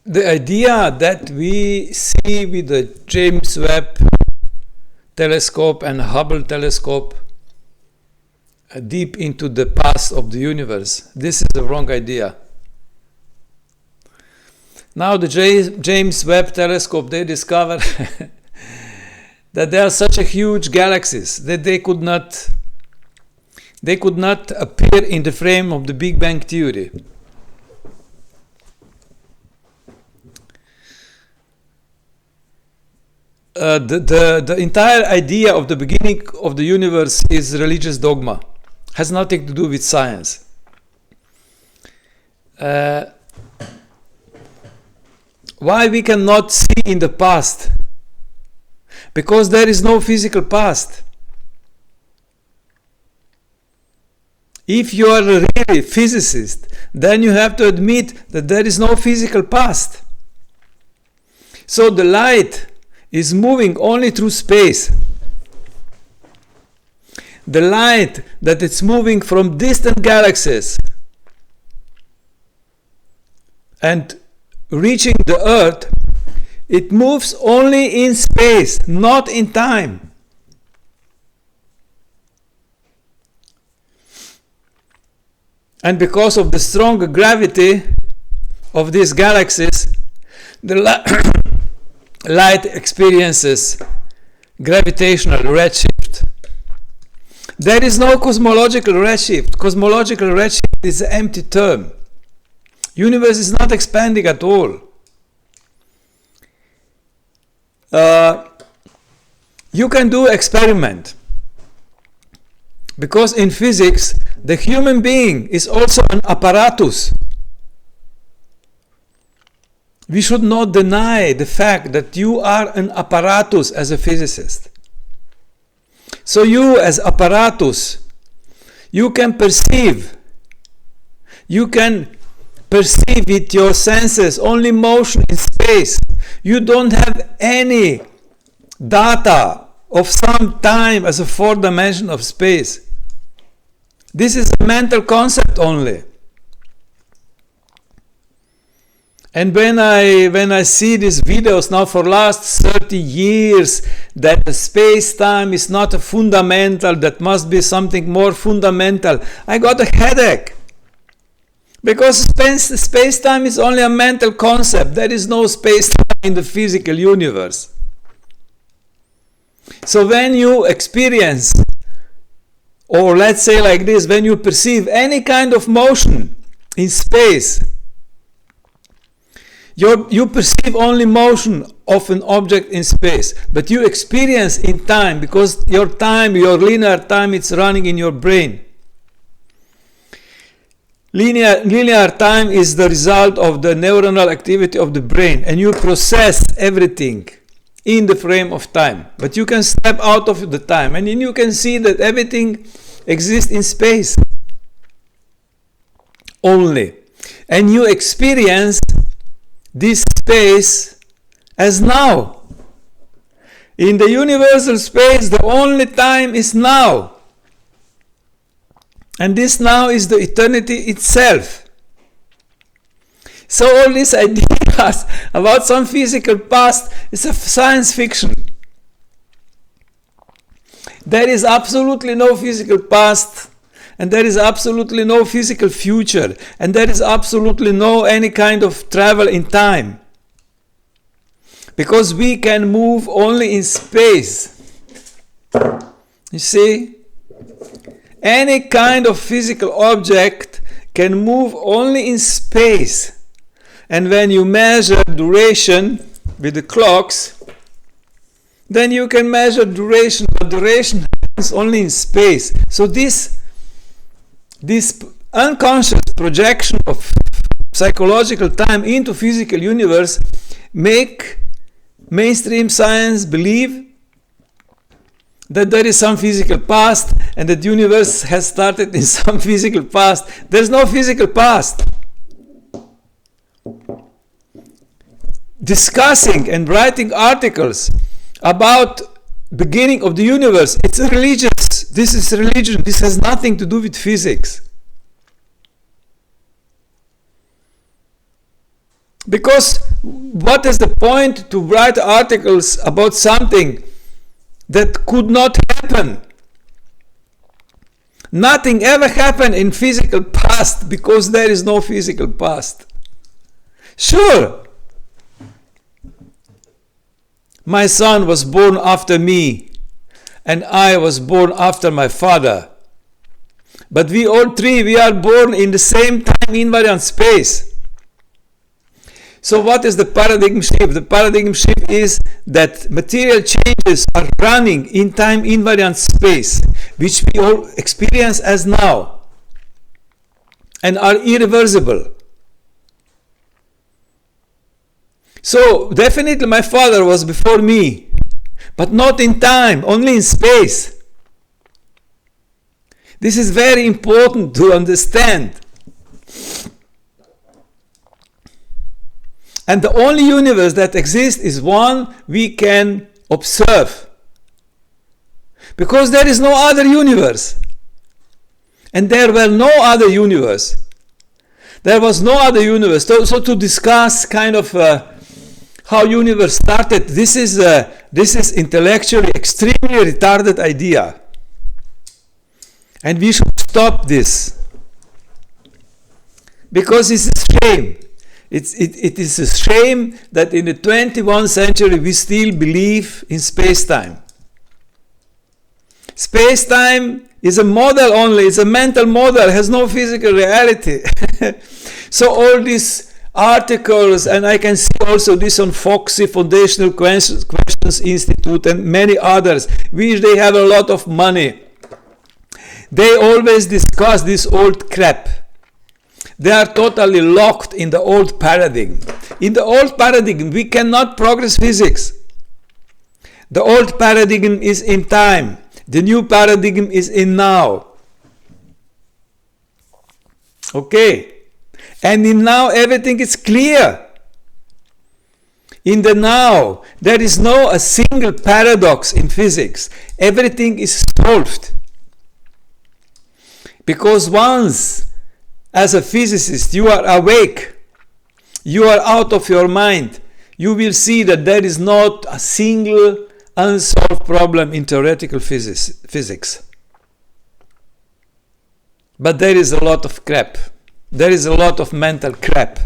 the idea that we see with the James Webb telescope and Hubble telescope deep into the past of the universe, this is the wrong idea. Now the James Webb telescope, they discovered that there are such a huge galaxies that they could not appear in the frame of the Big Bang theory. The entire idea of the beginning of the universe is religious dogma, has nothing to do with science. Why we cannot see in the past? Because there is no physical past. If you are a really physicist, then you have to admit that there is no physical past. So the light is moving only through space. The light that it's moving from distant galaxies and reaching the Earth, it moves only in space, not in time. And because of the strong gravity of these galaxies, the light experiences gravitational redshift. There is no cosmological redshift. Cosmological redshift is an empty term. Universe is not expanding at all. You can do experiment. Because in physics, the human being is also an apparatus. We should not deny the fact that you are an apparatus as a physicist. So you as apparatus, you can perceive with your senses only motion in space. You don't have any data of some time as a fourth dimension of space. This is a mental concept only. And when I see these videos now for last 30 years that the space-time is not a fundamental, that must be something more fundamental, I got a headache. Because space-time is only a mental concept. There is no space-time in the physical universe. So when you experience, or let's say like this, when you perceive any kind of motion in space, you perceive only motion of an object in space, but you experience in time, because your linear time, it's running in your brain. Linear time is the result of the neuronal activity of the brain, and you process everything in the frame of time. But you can step out of the time, and then you can see that everything exists in space only. And you experience this space as now. In the universal space, the only time is now. And this now is the eternity itself. So all these ideas about some physical past is a science fiction. There is absolutely no physical past, and there is absolutely no physical future, and there is absolutely no any kind of travel in time. Because we can move only in space. You see? Any kind of physical object can move only in space. And when you measure duration with the clocks, then you can measure duration, but duration happens only in space. So this unconscious projection of psychological time into physical universe make mainstream science believe that there is some physical past and that the universe has started in some physical past. There's no physical past. Discussing and writing articles about beginning of the universe, it's religious. This is religion. This has nothing to do with physics. Because what is the point to write articles about something that could not happen? Nothing ever happened in physical past because there is no physical past. Sure, my son was born after me, and I was born after my father. But we all three, we are born in the same time-invariant space. So what is the paradigm shift? The paradigm shift is that material changes are running in time-invariant space, which we all experience as now, and are irreversible. So definitely my father was before me, but not in time, only in space. This is very important to understand. And the only universe that exists is one we can observe. Because there is no other universe. And there were no other universe. There was no other universe. So to discuss kind of how universe started, this is intellectually extremely retarded idea. And we should stop this. Because it's a shame. It is a shame that in the 21st century we still believe in space-time. Space-time is a model only, it's a mental model, has no physical reality. So all these articles, and I can see also this on Foxy Foundational Questions Institute and many others, which they have a lot of money. They always discuss this old crap. They are totally locked in the old paradigm. In the old paradigm, we cannot progress physics. The old paradigm is in time. The new paradigm is in now. Okay? And in now, everything is clear. In the now, there is no a single paradox in physics. Everything is solved. Because once, as a physicist, you are awake, you are out of your mind, you will see that there is not a single unsolved problem in theoretical physics. But there is a lot of crap. There is a lot of mental crap.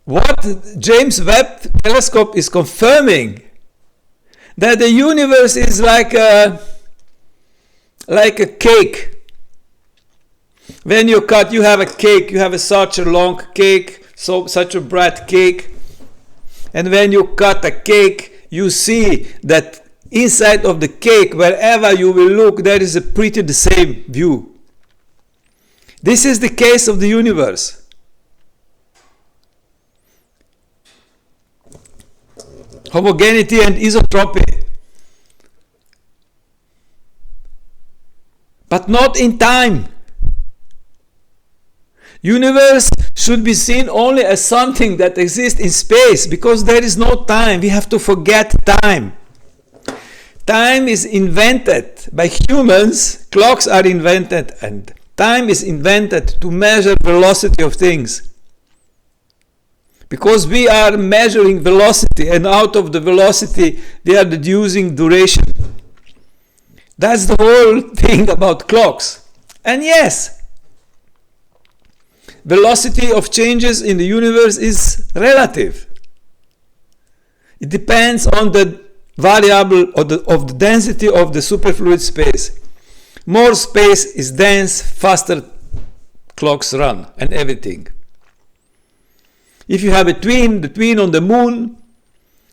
What James Webb telescope is confirming, that the universe is like a cake. When you cut, you have a cake, you have such a long cake, such a bright cake. And when you cut a cake, you see that inside of the cake, wherever you will look, there is a pretty the same view. This is the case of the universe. Homogeneity and isotropy. But not in time. Universe should be seen only as something that exists in space, because there is no time. We have to forget time. Time is invented by humans. Clocks are invented, and time is invented to measure velocity of things. Because we are measuring velocity, and out of the velocity we are deducing duration. That's the whole thing about clocks. And yes, velocity of changes in the universe is relative. It depends on the variable of the density of the superfluid space. More space is dense, faster clocks run, and everything. If you have a twin, the twin on the moon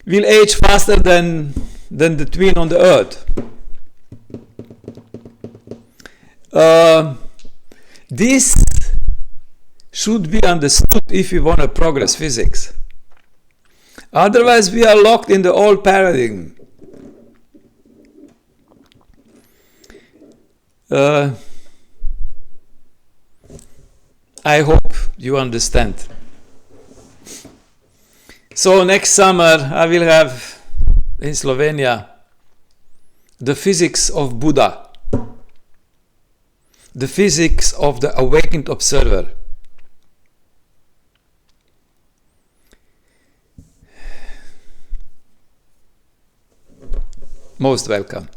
will age faster than the twin on the earth. This should be understood if we want to progress physics. Otherwise, we are locked in the old paradigm. I hope you understand. So next summer I will have in Slovenia the physics of Buddha. the physics of the awakened observer. Most welcome.